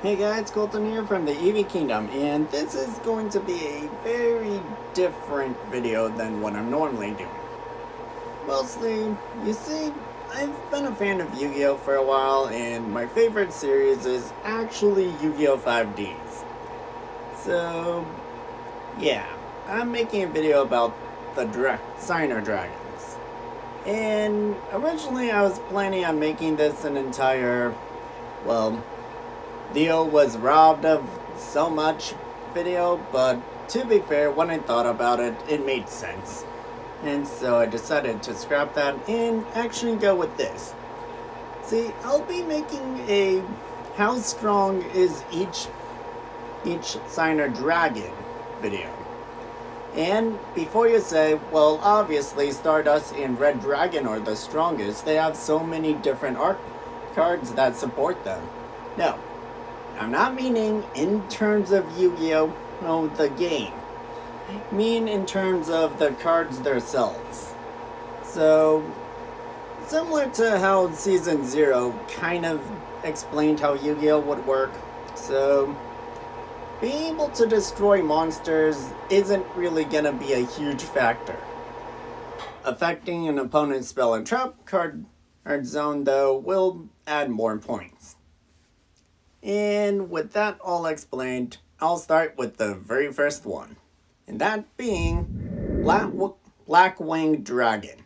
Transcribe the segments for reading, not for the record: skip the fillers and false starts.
Hey guys, Colton here from the Eevee Kingdom, and this is going to be a very different video than what I'm normally doing. Mostly, you see, I've been a fan of Yu-Gi-Oh! For a while, and my favorite series is actually Yu-Gi-Oh! 5Ds. So, yeah, I'm making a video about the Signer Dragons. And originally I was planning on making this an entire, well, Leo was robbed of so much video, but to be fair, when I thought about it, it made sense. And so I decided to scrap that and actually go with this. See, I'll be making a how strong is each Signer Dragon video. And before you say, well, obviously Stardust and Red Dragon are the strongest, they have so many different art cards that support them. No, I'm not meaning in terms of Yu-Gi-Oh! The game. I mean in terms of the cards themselves. So, similar to how Season 0 kind of explained how Yu-Gi-Oh! Would work. So, being able to destroy monsters isn't really gonna be a huge factor. Affecting an opponent's spell and trap card zone, though, will add more points. And with that all explained, I'll start with the very first one, and that being Blackwing Dragon.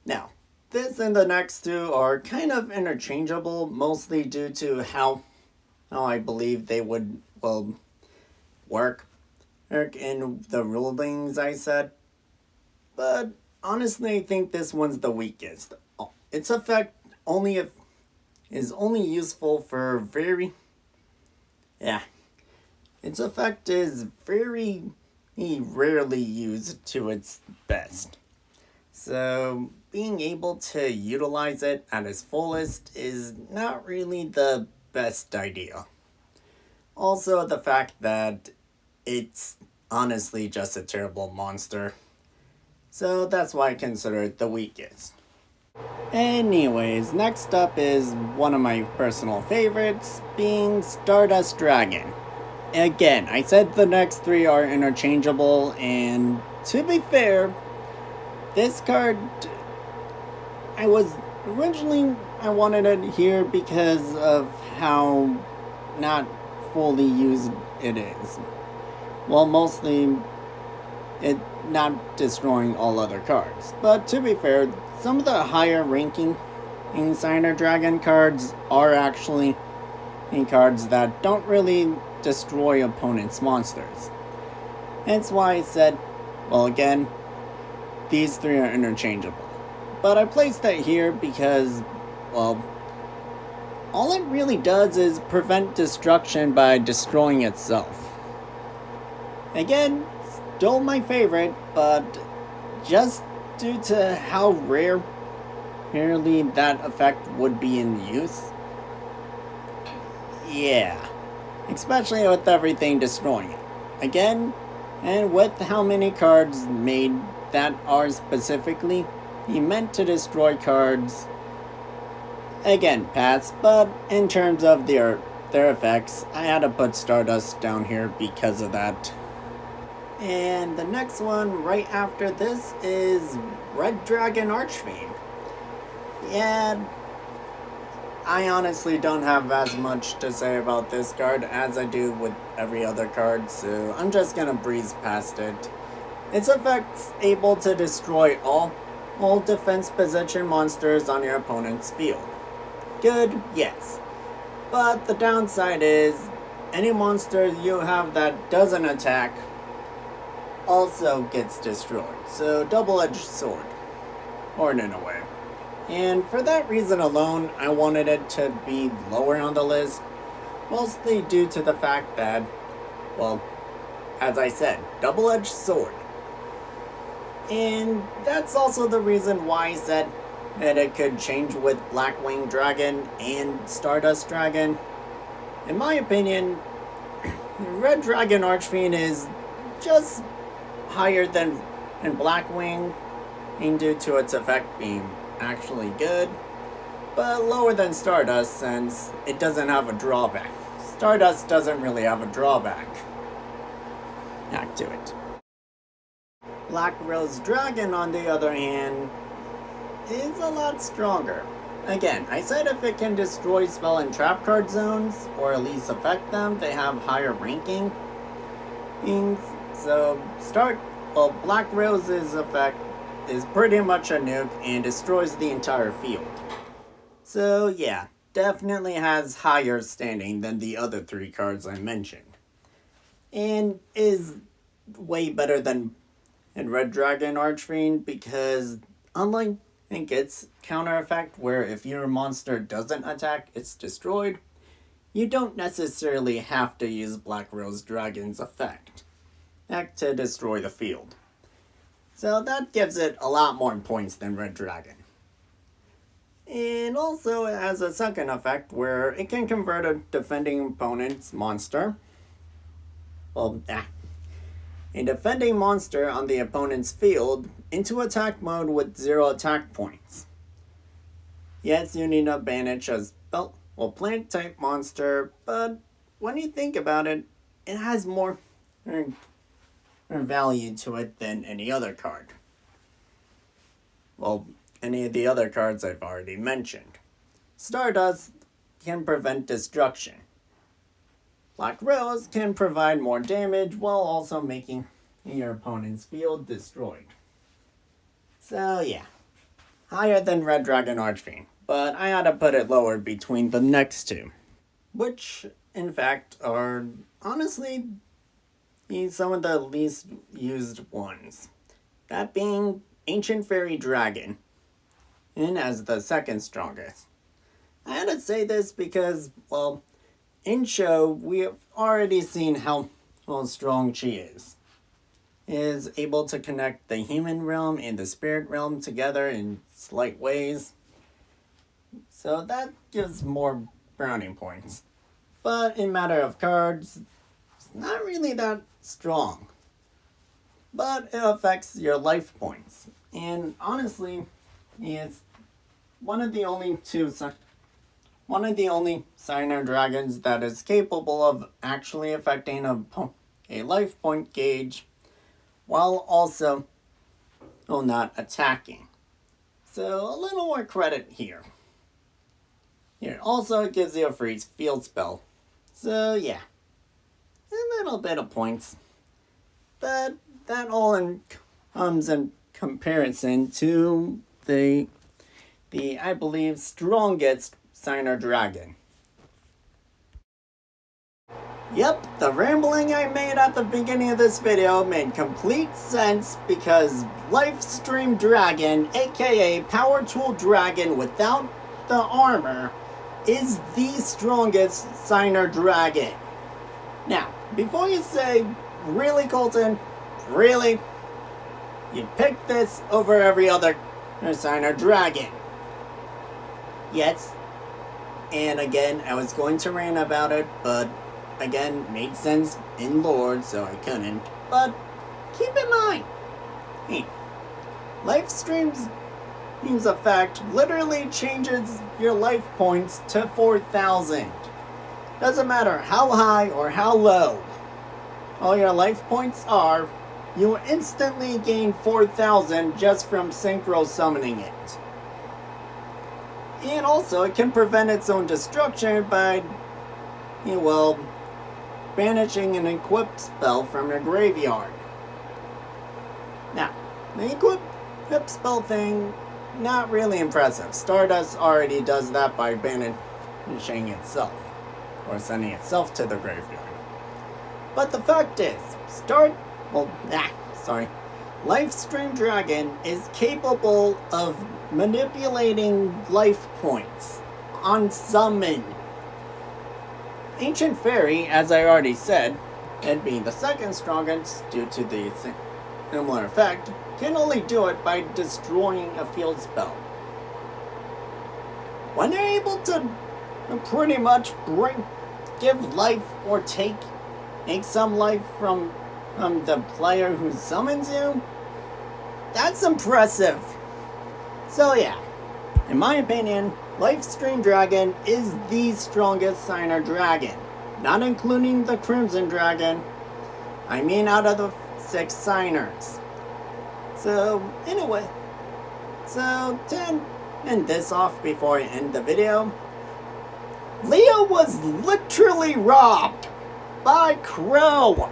Now, this and the next two are kind of interchangeable, mostly due to how I believe they would, well, work in the rulings I said. But honestly, I think this one's the weakest. Its effect is only useful for its effect is very rarely used to its best. So being able to utilize it at its fullest is not really the best idea. Also, the fact that it's honestly just a terrible monster. So that's why I consider it the weakest. Anyways, next up is one of my personal favorites, being Stardust Dragon. Again, I said the next three are interchangeable, and to be fair, this card, I wanted it here because of how not fully used it is. Well, mostly it not destroying all other cards. But to be fair, some of the higher ranking Signer Dragon cards are actually cards that don't really destroy opponents' monsters. Hence why I said, well, again, these three are interchangeable. But I placed that here because, well, all it really does is prevent destruction by destroying itself. Again, still my favorite, but just due to how rarely that effect would be in use. Yeah, especially with everything destroying it. Again, and with how many cards made that are specifically meant to destroy cards. Again, pass, but in terms of their effects, I had to put Stardust down here because of that. And the next one right after this is Red Dragon Archfiend. Yeah, I honestly don't have as much to say about this card as I do with every other card, so I'm just gonna breeze past it. Its effect's able to destroy all defense position monsters on your opponent's field. Good, yes. But the downside is, any monster you have that doesn't attack also gets destroyed. So double-edged sword, or in a way. And for that reason alone, I wanted it to be lower on the list, mostly due to the fact that, well, as I said, double-edged sword. And that's also the reason why I said that it could change with Blackwing Dragon and Stardust Dragon. In my opinion, Red Dragon Archfiend is just higher than Blackwing, due to its effect being actually good, but lower than Stardust since it doesn't have a drawback. Stardust doesn't really have a drawback. Back to it. Black Rose Dragon, on the other hand, is a lot stronger. Again, I said if it can destroy spell and trap card zones, or at least affect them, they have higher ranking. So, Black Rose's effect is pretty much a nuke and destroys the entire field. So yeah, definitely has higher standing than the other 3 cards I mentioned. And is way better than Red Dragon Archfiend because unlike its counter effect where if your monster doesn't attack, it's destroyed, you don't necessarily have to use Black Rose Dragon's effect to destroy the field. So that gives it a lot more points than Red Dragon. And also it has a second effect where it can convert a defending opponent's monster. A defending monster on the opponent's field into attack mode with 0 attack points. Yes, you need to banish a plant type monster, but when you think about it, it has more value to it than any other card. Any of the other cards I've already mentioned. Stardust can prevent destruction. Black Rose can provide more damage while also making your opponent's field destroyed. So yeah, higher than Red Dragon Archfiend, but I had to put it lower between the next 2, which in fact are honestly some of the least used ones. That being Ancient Fairy Dragon, and as the second strongest. I had to say this because, in show, we have already seen how strong she is. Is able to connect the human realm and the spirit realm together in slight ways. So that gives more brownie points. But in matter of cards, it's not really that strong. But it affects your life points. And honestly, it's one of the only Signer Dragons that is capable of actually affecting a life point gauge while also not attacking. So a little more credit here. Also it gives you a free field spell. So yeah, a little bit of points. But that all comes in comparison to the I believe strongest Signer Dragon. Yep, the rambling I made at the beginning of this video made complete sense because Lifestream Dragon, aka Power Tool Dragon without the armor, is the strongest Signer Dragon. Now, before you say, really Colton, really? You picked this over every other Signer Dragon. Yes, and again, I was going to rant about it, but again, made sense in Lord, so I couldn't. But keep in mind, Lifestream's effect literally changes your life points to 4,000. Doesn't matter how high or how low all your life points are, you instantly gain 4,000 just from synchro summoning it. And also, it can prevent its own destruction by, banishing an equip spell from your graveyard. Now, the equip spell thing, not really impressive. Stardust already does that by banishing itself, or sending itself to the graveyard. But the fact is, Lifestream Dragon is capable of manipulating life points on summon. Ancient Fairy, as I already said, and being the second strongest due to the similar effect, can only do it by destroying a field spell. When they're able to pretty much give life or take some life from the player who summons you, that's impressive. So yeah, in my opinion, Lifestream Dragon is the strongest Signer Dragon. not including the Crimson Dragon. I mean out of the 6 signers. So anyway, so to end this off before I end the video, Leo was literally robbed by Crow.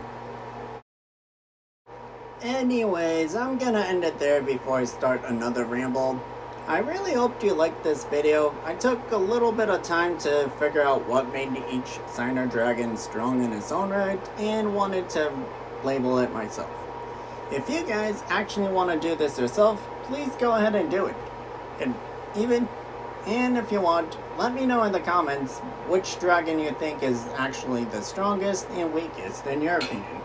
Anyways, I'm gonna end it there before I start another ramble. I really hope you liked this video. I took a little bit of time to figure out what made each Signer Dragon strong in its own right and wanted to label it myself. If you guys actually want to do this yourself, please go ahead and do it. And if you want, let me know in the comments which dragon you think is actually the strongest and weakest in your opinion.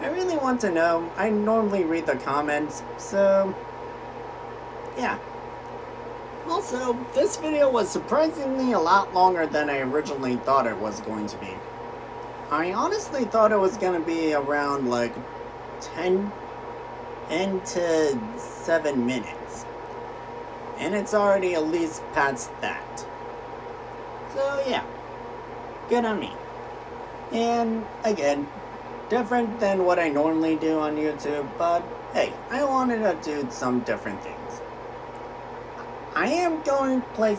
I really want to know. I normally read the comments, so yeah. Also, this video was surprisingly a lot longer than I originally thought it was going to be. I honestly thought it was going to be around like 10 to 7 minutes. And it's already at least past that. So yeah, good on me. And again, different than what I normally do on YouTube, but hey, I wanted to do some different things. I am going to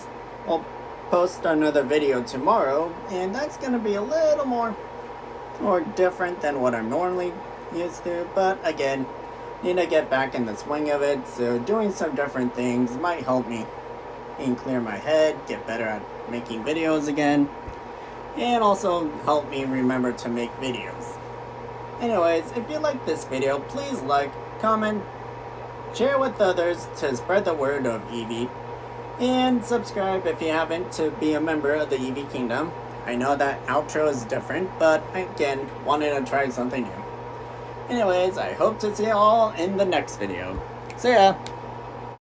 post another video tomorrow, and that's going to be a little more different than what I'm normally used to, but again, need to get back in the swing of it, so doing some different things might help me and clear my head, get better at making videos again, and also help me remember to make videos. Anyways, if you like this video, please like, comment, share with others to spread the word of Eevee, and subscribe if you haven't to be a member of the Eevee Kingdom. I know that outro is different, but again, wanted to try something new. Anyways, I hope to see you all in the next video. See ya!